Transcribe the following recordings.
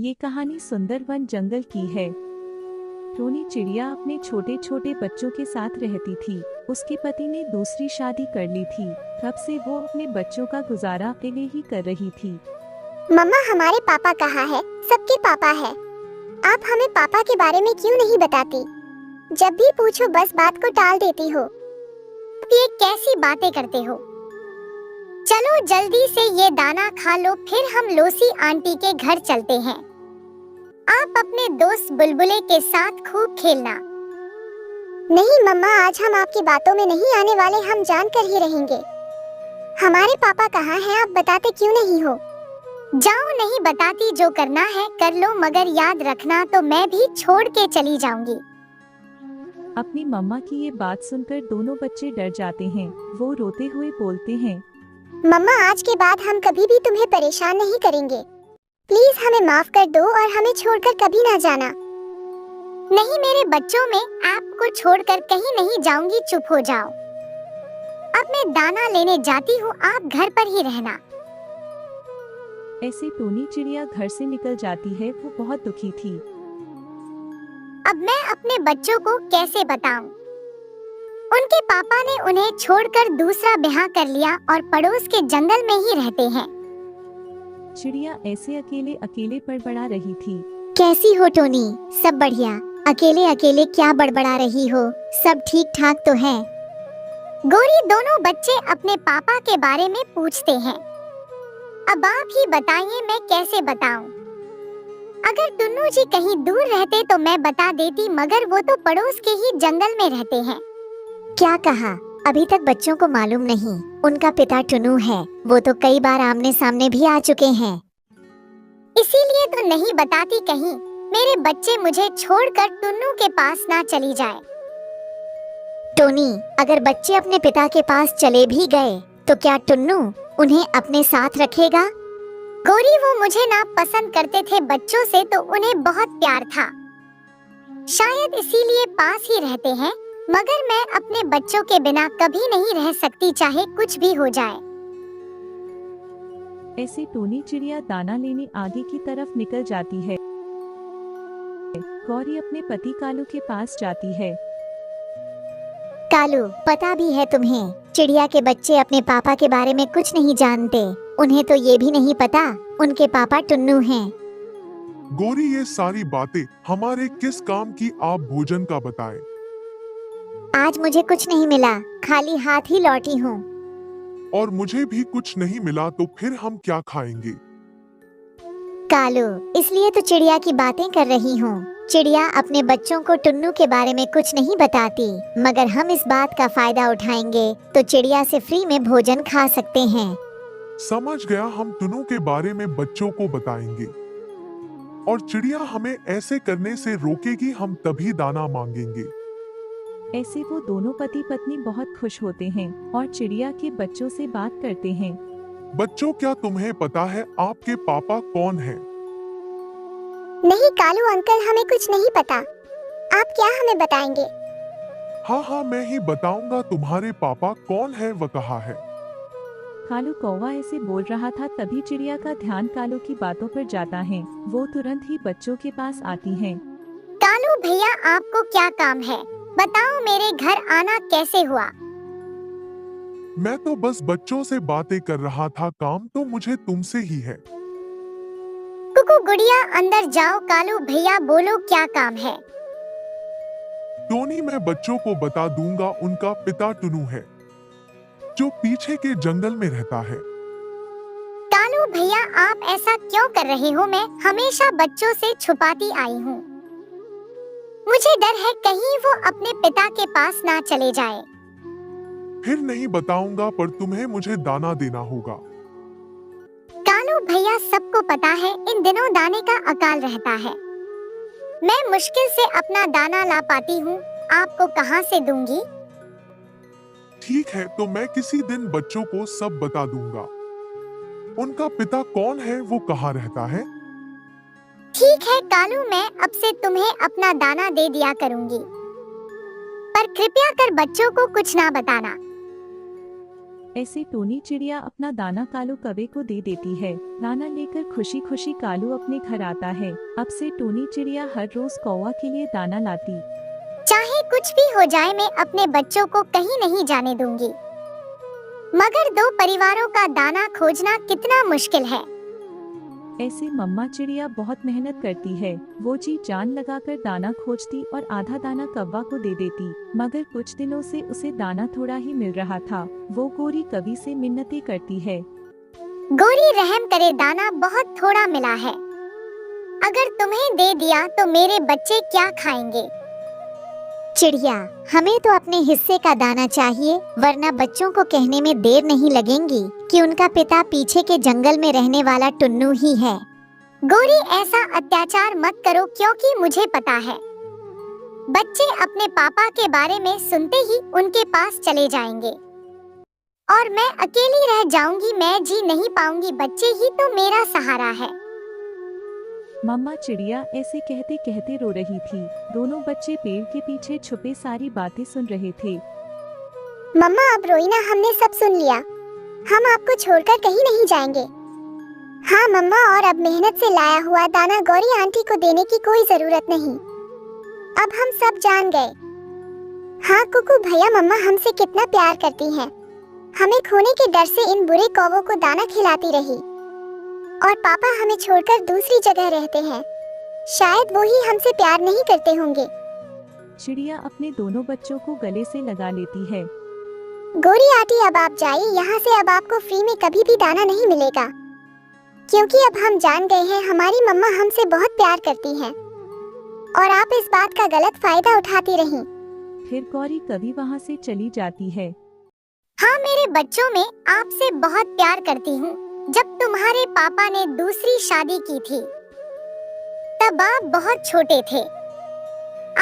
ये कहानी सुंदरवन जंगल की है। टोनी चिड़िया अपने छोटे छोटे बच्चों के साथ रहती थी। उसके पति ने दूसरी शादी कर ली थी। तब से वो अपने बच्चों का गुजारा अकेले ही कर रही थी। मम्मा, हमारे पापा कहाँ है? सबके पापा है। आप हमें पापा के बारे में क्यों नहीं बताती? जब भी पूछो बस बात को टाल देती हो। ये कैसी बातें करते हो? चलो जल्दी से ये दाना खा लो, फिर हम लोसी आंटी के घर चलते हैं। आप अपने दोस्त बुलबुले के साथ खूब खेलना। नहीं मम्मा, आज हम आपकी बातों में नहीं आने वाले, हम जानकर ही रहेंगे। हमारे पापा कहाँ हैं? आप बताते क्यों नहीं हो? जाओ, नहीं बताती, जो करना है कर लो, मगर याद रखना तो मैं भी छोड़ के चली जाऊंगी। अपनी मम्मा की ये बात सुनकर दोनों बच्चे डर जाते हैं। वो रोते हुए बोलते हैं, मम्मा, आज के बाद हम कभी भी तुम्हें परेशान नहीं करेंगे। प्लीज हमें माफ कर दो और हमें छोड़कर कभी ना जाना। नहीं मेरे बच्चों, में आपको छोड़कर कहीं नहीं जाऊंगी, चुप हो जाओ। अब मैं दाना लेने जाती हूँ, आप घर पर ही रहना। ऐसे टोनी चिड़िया घर से निकल जाती है। वो बहुत दुखी थी। अब मैं अपने बच्चों को कैसे बताऊं? उनके पापा ने उन्हें छोड़कर दूसरा ब्याह कर लिया और पड़ोस के जंगल में ही रहते हैं। चिड़िया ऐसे अकेले अकेले बड़बड़ा रही थी। कैसी हो टोनी? सब बढ़िया। अकेले अकेले क्या बड़बड़ा रही हो? सब ठीक ठाक तो है? गोरी, दोनों बच्चे अपने पापा के बारे में पूछते हैं। अब आप ही बताइए, मैं कैसे बताऊं? अगर टुन्नू जी कहीं दूर रहते तो मैं बता देती, मगर वो तो पड़ोस के ही जंगल में रहते हैं। क्या कहा? अभी तक बच्चों को मालूम नहीं। उनका पिता टुन्नू है। वो तो कई बार आमने सामने भी आ चुके हैं। इसीलिए तो नहीं बताती, कहीं मेरे बच्चे मुझे छोड़कर टुन्नू के पास ना चली जाए। टोनी, अगर बच्चे अपने पिता के पास चले भी गए तो क्या टुन्नू उन्हें अपने साथ रखेगा? गोरी, वो मुझे ना पसंद करते थे बच्चों से, तो उन्हें बहुत प्यार था। शायद इसीलिए पास ही रहते हैं, मगर मैं अपने बच्चों के बिना कभी नहीं रह सकती, चाहे कुछ भी हो जाए। ऐसे टोनी चिड़िया दाना लेने आगे की तरफ निकल जाती है। गौरी अपने पति कालू के पास जाती है। कालू, पता भी है तुम्हें, चिड़िया के बच्चे अपने पापा के बारे में कुछ नहीं जानते। उन्हें तो ये भी नहीं पता उनके पापा टुन्नू हैं। गोरी, ये सारी बातें हमारे किस काम की? आप भोजन का बताएं। आज मुझे कुछ नहीं मिला, खाली हाथ ही लौटी हूँ। और मुझे भी कुछ नहीं मिला, तो फिर हम क्या खाएंगे? कालू, इसलिए तो चिड़िया की बातें कर रही हूँ। चिड़िया अपने बच्चों को टुन्नू के बारे में कुछ नहीं बताती, मगर हम इस बात का फायदा उठाएंगे तो चिड़िया से फ्री में भोजन खा सकते हैं। समझ गया, हम टुन्नू के बारे में बच्चों को बताएंगे और चिड़िया हमें ऐसे करने से रोकेगी, हम तभी दाना मांगेंगे। ऐसे वो दोनों पति पत्नी बहुत खुश होते हैं और चिड़िया के बच्चों से बात करते हैं। बच्चों, क्या तुम्हें पता है आपके पापा कौन हैं? नहीं कालू अंकल, हमें कुछ नहीं पता। आप क्या हमें बताएंगे? हाँ, मैं ही बताऊंगा तुम्हारे पापा कौन है, वह कहाँ है। कालू कौवा ऐसे बोल रहा था, तभी चिड़िया का ध्यान कालू की बातों पर जाता है। वो तुरंत ही बच्चों के पास आती है। कालू भैया, आपको क्या काम है? बताओ, मेरे घर आना कैसे हुआ? मैं तो बस बच्चों से बातें कर रहा था, काम तो मुझे तुमसे ही है। कुकू गुड़िया, अंदर जाओ। कालू भैया, बोलो क्या काम है? टोनी, मैं बच्चों को बता दूंगा, उनका पिता टुन्नू है, जो पीछे के जंगल में रहता है। कालू भैया, आप ऐसा क्यों कर रहे हो? मैं हमेशा बच्चों से छुपाती आई हूँ। मुझे डर है कहीं वो अपने पिता के पास ना चले जाए। फिर नहीं बताऊंगा, पर तुम्हें मुझे दाना देना होगा। कालू भैया, सबको पता है इन दिनों दाने का अकाल रहता है। मैं मुश्किल से अपना दाना ला पाती हूँ, आपको कहाँ से दूंगी? ठीक है, तो मैं किसी दिन बच्चों को सब बता दूंगा। उनका पिता कौन है, वो कहाँ रहता है? ठीक है कालू, मैं अब से तुम्हें अपना दाना दे दिया करूंगी, पर कृपया कर बच्चों को कुछ ना बताना। ऐसे टोनी चिड़िया अपना दाना कालू कौवे को दे देती है। दाना लेकर खुशी खुशी कालू अपने घर आता है। अब से टोनी चिड़िया हर रोज कौवा के लिए दाना लाती। चाहे कुछ भी हो जाए मैं अपने बच्चों को कहीं नहीं जाने दूंगी। मगर दो परिवारों का दाना खोजना कितना मुश्किल है। ऐसे मम्मा चिड़िया बहुत मेहनत करती है। वो जी जान लगाकर दाना खोजती और आधा दाना कौवा को दे देती। मगर कुछ दिनों से उसे दाना थोड़ा ही मिल रहा था। वो गोरी कवि से मिन्नतें करती है। गोरी रहम करे, दाना बहुत थोड़ा मिला है। अगर तुम्हें दे दिया तो मेरे बच्चे क्या खाएंगे? चिड़िया, हमें तो अपने हिस्से का दाना चाहिए, वरना बच्चों को कहने में देर नहीं लगेगी कि उनका पिता पीछे के जंगल में रहने वाला टुन्नू ही है। गोरी, ऐसा अत्याचार मत करो, क्योंकि मुझे पता है बच्चे अपने पापा के बारे में सुनते ही उनके पास चले जाएंगे और मैं अकेली रह जाऊंगी। मैं जी नहीं पाऊंगी। बच्चे ही तो मेरा सहारा है। मम्मा चिड़िया ऐसे कहते कहते रो रही थी। दोनों बच्चे पेड़ के पीछे छुपे सारी बातें सुन रहे थे। मम्मा, अब रोई ना, हमने सब सुन लिया। हम आपको छोड़कर कहीं नहीं जाएंगे। हाँ मम्मा, और अब मेहनत से लाया हुआ दाना गौरी आंटी को देने की कोई जरूरत नहीं। अब हम सब जान गए। हाँ कुकू भैया, मम्मा हमसे कितना प्यार करती हैं। हमें खोने के डर से इन बुरे कौवों को दाना खिलाती रही और पापा हमें छोड़कर दूसरी जगह रहते हैं। शायद वो ही हमसे प्यार नहीं करते होंगे। चिड़िया अपने दोनों बच्चों को गले से लगा लेती है। गोरी आंटी, अब आप जाइए यहाँ से। अब आपको फ्री में कभी भी दाना नहीं मिलेगा, क्योंकि अब हम जान गए हैं हमारी मम्मा हमसे बहुत प्यार करती हैं और आप इस बात का गलत फायदा उठाती रहीं। फिर गौरी कवि वहाँ से चली जाती है। हाँ, मेरे बच्चों में आपसे बहुत प्यार करती हूँ। जब तुम्हारे पापा ने दूसरी शादी की थी तब आप बहुत छोटे थे।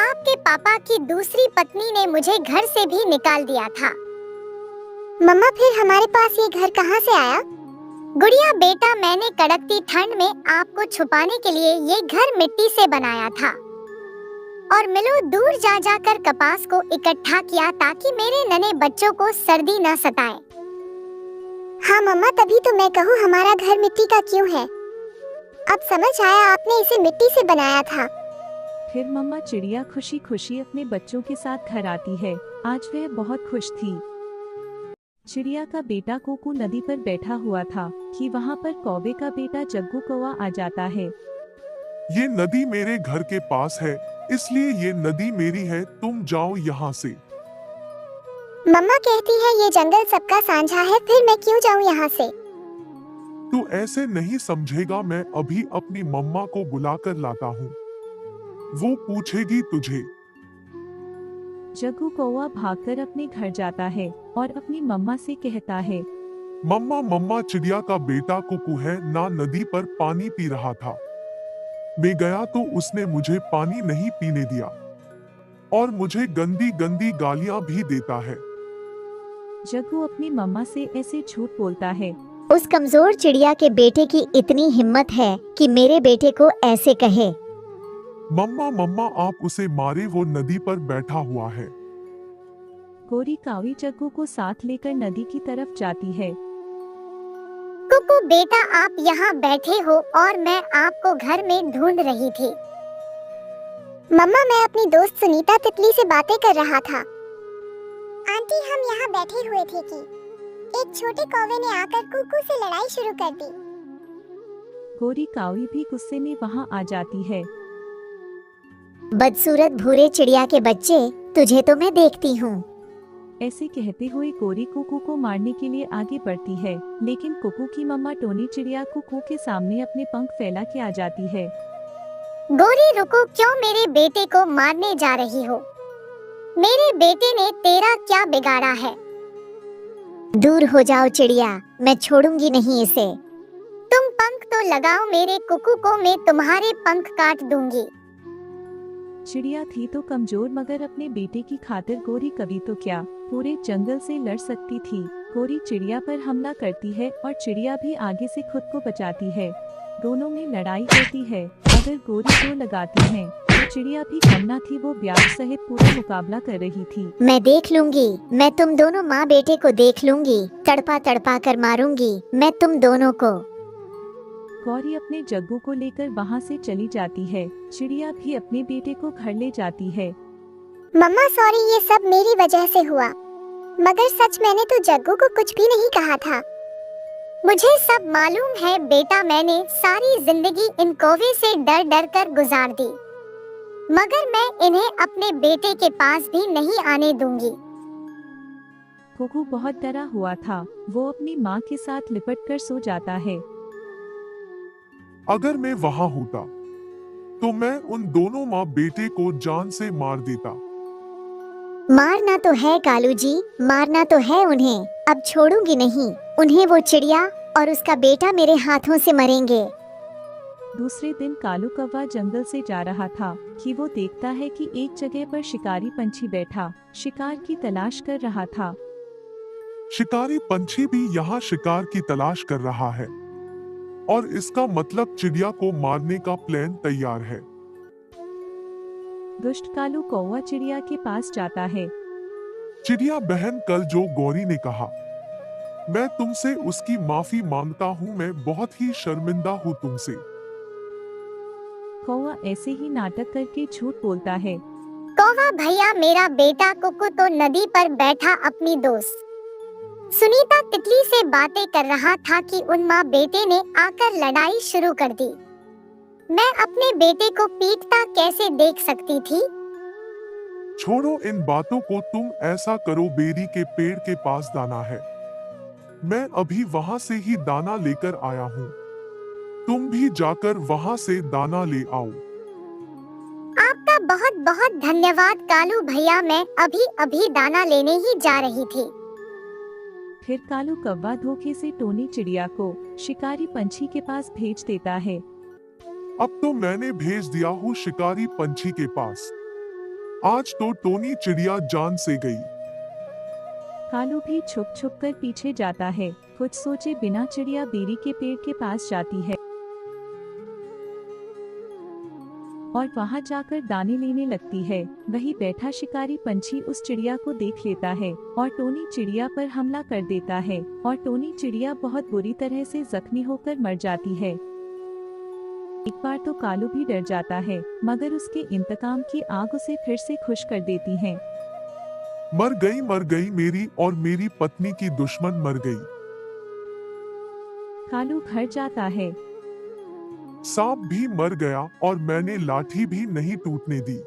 आपके पापा की दूसरी पत्नी ने मुझे घर से भी निकाल दिया था। मम्मा, फिर हमारे पास ये घर कहाँ से आया? गुड़िया बेटा, मैंने कड़कती ठंड में आपको छुपाने के लिए ये घर मिट्टी से बनाया था और मिलो दूर जा जाकर कपास को इकट्ठा किया ताकि मेरे नन्हे बच्चों को सर्दी न सताए। हाँ मम्मा, तभी तो मैं कहूँ हमारा घर मिट्टी का क्यों है। अब समझ आया, आपने इसे मिट्टी से बनाया था। फिर मम्मा चिड़िया खुशी खुशी अपने बच्चों के साथ घर आती है। आज वह बहुत खुश थी। चिड़िया का बेटा कोकू नदी पर बैठा हुआ था कि वहाँ पर कौवे का बेटा जग्गू कौवा आ जाता है। ये नदी मेरे घर के पास है, इसलिए ये नदी मेरी है, तुम जाओ यहाँ से। मम्मा कहती है ये जंगल सबका साझा है, फिर मैं क्यों जाऊँ यहाँ से? तू ऐसे नहीं समझेगा। मैं अभी अपनी मम्मा को बुलाकर लाता हूँ, वो पूछेगी तुझे। जग्गू कौवा भागकर अपने घर जाता है और अपनी मम्मा से कहता है, मम्मा मम्मा, चिड़िया का बेटा कुकू है ना, नदी पर पानी पी रहा था। मैं गया तो उसने मुझे पानी नहीं पीने दिया और मुझे गंदी गंदी गालियां भी देता है। जग्गू अपनी मम्मा से ऐसे झूठ बोलता है। उस कमजोर चिड़िया के बेटे की इतनी हिम्मत है कि मेरे बेटे को ऐसे कहे। मम्मा मम्मा, आप उसे मारे, वो नदी पर बैठा हुआ है। गोरी कावी जग्गू को साथ लेकर नदी की तरफ जाती है। कुकू बेटा, आप यहाँ बैठे हो और मैं आपको घर में ढूंढ रही थी। मम्मा, मैं अपनी दोस्त सुनीता तितली से बातें कर रहा था। आंटी, हम यहाँ बैठे हुए थे कि एक छोटे कौवे ने आकर कुकू से लड़ाई शुरू कर दी। गोरी कावी भी गुस्से में वहाँ आ जाती है। बदसूरत भूरे चिड़िया के बच्चे, तुझे तो मैं देखती हूँ। ऐसे कहते हुए गोरी कुकू को मारने के लिए आगे बढ़ती है, लेकिन कुकू की मम्मा टोनी चिड़िया कुकू के सामने अपने पंख फैला के आ जाती है। गोरी रुको, क्यों मेरे बेटे को मारने जा रही हो? मेरे बेटे ने तेरा क्या बिगाड़ा है? दूर हो जाओ चिड़िया, मैं छोड़ूंगी नहीं इसे। तुम पंख तो लगाओ मेरे कुकू को, मैं तुम्हारे पंख काट दूंगी। चिड़िया थी तो कमजोर, मगर अपने बेटे की खातिर गोरी कवि तो क्या पूरे जंगल से लड़ सकती थी। गोरी चिड़िया पर हमला करती है और चिड़िया भी आगे से खुद को बचाती है। दोनों में लड़ाई होती है। अगर गोरी को लगाती है तो चिड़िया भी कम ना थी, वो ब्याज सहित पूरा मुकाबला कर रही थी। मैं देख लूंगी, मैं तुम दोनों माँ बेटे को देख लूंगी, तड़पा तड़पा कर मारूंगी मैं तुम दोनों को। गौरी अपने जग्गू को लेकर वहाँ से चली जाती है। चिड़िया भी अपने बेटे को घर ले जाती है। मम्मा सॉरी, ये सब मेरी वजह से हुआ, मगर सच मैंने तो जग्गू को कुछ भी नहीं कहा था। मुझे सब मालूम है बेटा, मैंने सारी जिंदगी इन कौवे से डर डर कर गुजार दी, मगर मैं इन्हें अपने बेटे के पास भी नहीं आने दूंगी। कुकू बहुत डरा हुआ था। वो अपनी माँ के साथ लिपट कर सो जाता है। अगर मैं वहां होता तो मैं उन दोनों माँ बेटे को जान से मार देता। मारना तो है कालू जी, मारना तो है उन्हें, अब छोड़ूंगी नहीं उन्हें। वो चिड़िया और उसका बेटा मेरे हाथों से मरेंगे। दूसरे दिन कालू कौवा जंगल से जा रहा था कि वो देखता है कि एक जगह पर शिकारी पंछी बैठा शिकार की तलाश कर रहा था। शिकारी पंछी भी यहाँ शिकार की तलाश कर रहा है और इसका मतलब चिड़िया को मारने का प्लान तैयार है। दुष्ट कालू कौवा चिड़िया के पास जाता है। चिड़िया बहन, कल जो गौरी ने कहा, मैं तुमसे उसकी माफी मांगता हूँ। मैं बहुत ही शर्मिंदा हूँ तुमसे। कौवा ऐसे ही नाटक करके झूठ बोलता है। कौवा भैया, मेरा बेटा कुकू तो नदी पर बैठा अपनी दोस्त सुनीता तितली से बातें कर रहा था कि उन माँ बेटे ने आकर लड़ाई शुरू कर दी। मैं अपने बेटे को पीटता कैसे देख सकती थी। छोड़ो इन बातों को, तुम ऐसा करो, बेरी के पेड़ के पास दाना है, मैं अभी वहां से ही दाना लेकर आया हूँ। तुम भी जाकर वहां से दाना ले आओ। आपका बहुत बहुत धन्यवाद कालू भैया, मैं अभी अभी दाना लेने ही जा रही थी। फिर कालू कौवा धोखे से टोनी चिड़िया को शिकारी पंछी के पास भेज देता है। अब तो मैंने भेज दिया हूँ शिकारी पंछी के पास। आज तो टोनी चिड़िया जान से गई। कालू भी छुप छुप कर पीछे जाता है। कुछ सोचे बिना चिड़िया बेरी के पेड़ के पास जाती है और वहां जाकर दाने लेने लगती है। वही बैठा शिकारी पंछी उस चिड़िया को देख लेता है और टोनी चिड़िया पर हमला कर देता है और टोनी चिड़िया बहुत बुरी तरह से जख्मी होकर मर जाती है। एक बार तो कालू भी डर जाता है, मगर उसके इंतकाम की आग उसे फिर से खुश कर देती है। मर गई मेरी और मेरी पत्नी की दुश्मन मर गई। कालू घर जाता है। सांप भी मर गया और मैंने लाठी भी नहीं टूटने दी।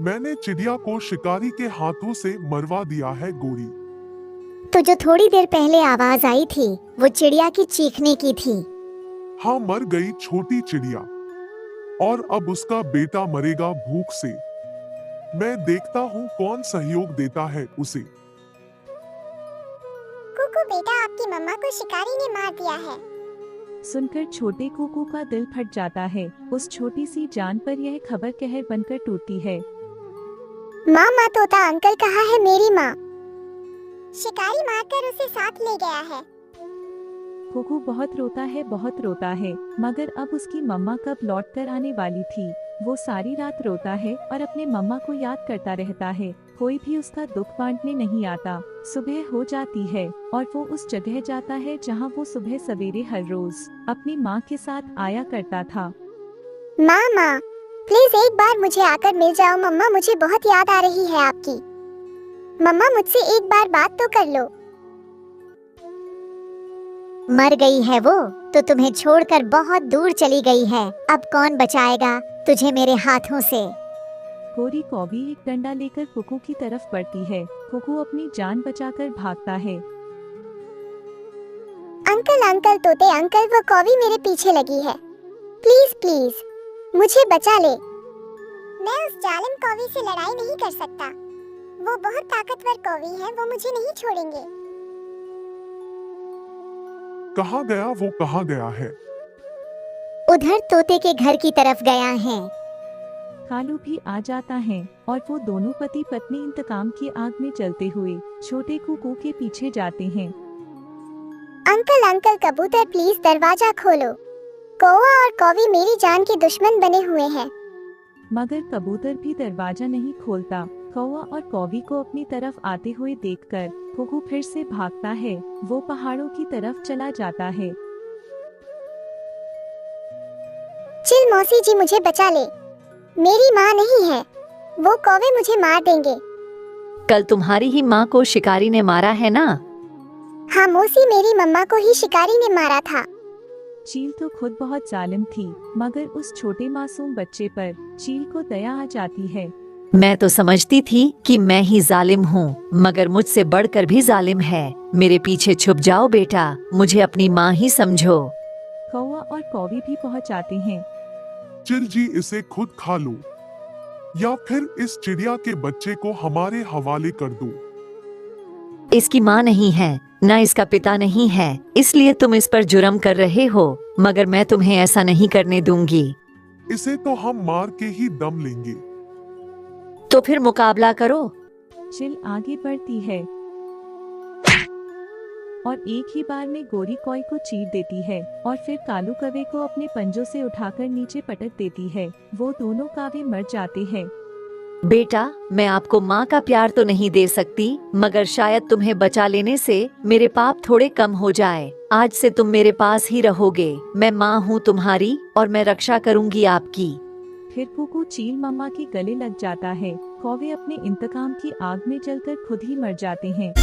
मैंने चिड़िया को शिकारी के हाथों से मरवा दिया है गोरी। तो जो थोड़ी देर पहले आवाज आई थी वो चिड़िया की चीखने की थी। हाँ, मर गई छोटी चिड़िया और अब उसका बेटा मरेगा भूख से। मैं देखता हूँ कौन सहयोग देता है उसे। कुकू बेटा, आपकी मम्मा को शिकारी ने मार दिया है। सुनकर छोटे कुकू का दिल फट जाता है। उस छोटी सी जान पर यह खबर कहर बनकर टूटती है। माँ तोता अंकल कहाँ है मेरी माँ? शिकारी मारकर उसे साथ ले गया है। कुकू बहुत रोता है, मगर अब उसकी मम्मा कब लौट कर आने वाली थी। वो सारी रात रोता है और अपने मम्मा को याद करता रहता है। कोई भी उसका दुख बांटने नहीं आता। सुबह हो जाती है और वो उस जगह जाता है जहाँ वो सुबह सवेरे हर रोज अपनी माँ के साथ आया करता था। माँ प्लीज एक बार मुझे आकर मिल जाओ। मम्मा, मुझे बहुत याद आ रही है आपकी। मम्मा, मुझसे एक बार बात तो कर लो। मर गई है वो तो तुम्हें छोड़कर बहुत दूर चली गई है। अब कौन बचाएगा तुझे मेरे हाथों से? गोरी कौवी एक डंडा लेकर कुकू की तरफ बढ़ती है। कुकू अपनी जान बचाकर भागता है। अंकल तोते अंकल, वो कौवी मेरे पीछे लगी है। प्लीज मुझे बचा ले। मैं उस जालिम कौवी से लड़ाई नहीं कर सकता। वो बहुत ताकतवर कौवी है, वो मुझे नहीं छोड़ेंगे। कहाँ गया वो, कहाँ गया है? उधर तोते के घर की तरफ गया है। कालू भी आ जाता है और वो दोनों पति पत्नी इंतकाम की आग में जलते हुए छोटे कुकू के पीछे जाते हैं। अंकल कबूतर, प्लीज दरवाजा खोलो। कौवा और कौवी मेरी जान के दुश्मन बने हुए हैं। मगर कबूतर भी दरवाजा नहीं खोलता। कौवा और कौवी को अपनी तरफ आते हुए देखकर कुकू फिर से भागता है। वो पहाड़ों की तरफ चला जाता है। चिल मौसी जी, मुझे बचा ले, मेरी माँ नहीं है, वो कौवे मुझे मार देंगे। कल तुम्हारी ही माँ को शिकारी ने मारा है ना? हाँ मौसी, मेरी मम्मा को ही शिकारी ने मारा था। चील तो खुद बहुत जालिम थी, मगर उस छोटे मासूम बच्चे पर चील को दया आ जाती है। मैं तो समझती थी कि मैं ही जालिम हूँ, मगर मुझसे बढ़कर भी जालिम है। मेरे पीछे छुप जाओ बेटा, मुझे अपनी माँ ही समझो। कौवा और कौवी भी पहुँच आते हैं। चिल जी, इसे खुद खा लो या फिर इस चिड़िया के बच्चे को हमारे हवाले कर दो। इसकी माँ नहीं है, ना इसका पिता नहीं है, इसलिए तुम इस पर जुर्म कर रहे हो, मगर मैं तुम्हें ऐसा नहीं करने दूंगी। इसे तो हम मार के ही दम लेंगे। तो फिर मुकाबला करो। चिल आगे बढ़ती है और एक ही बार में गोरी कौवे को चीर देती है और फिर कालू कौवे को अपने पंजों से उठाकर नीचे पटक देती है। वो दोनों कौवे मर जाते हैं। बेटा, मैं आपको माँ का प्यार तो नहीं दे सकती, मगर शायद तुम्हें बचा लेने से मेरे पाप थोड़े कम हो जाए। आज से तुम मेरे पास ही रहोगे। मैं माँ हूँ तुम्हारी और मैं रक्षा करूँगी आपकी। फिर कुकू चील मम्मा के गले लग जाता है। कौवे अपने इंतकाम की आग में जलकर खुद ही मर जाते हैं।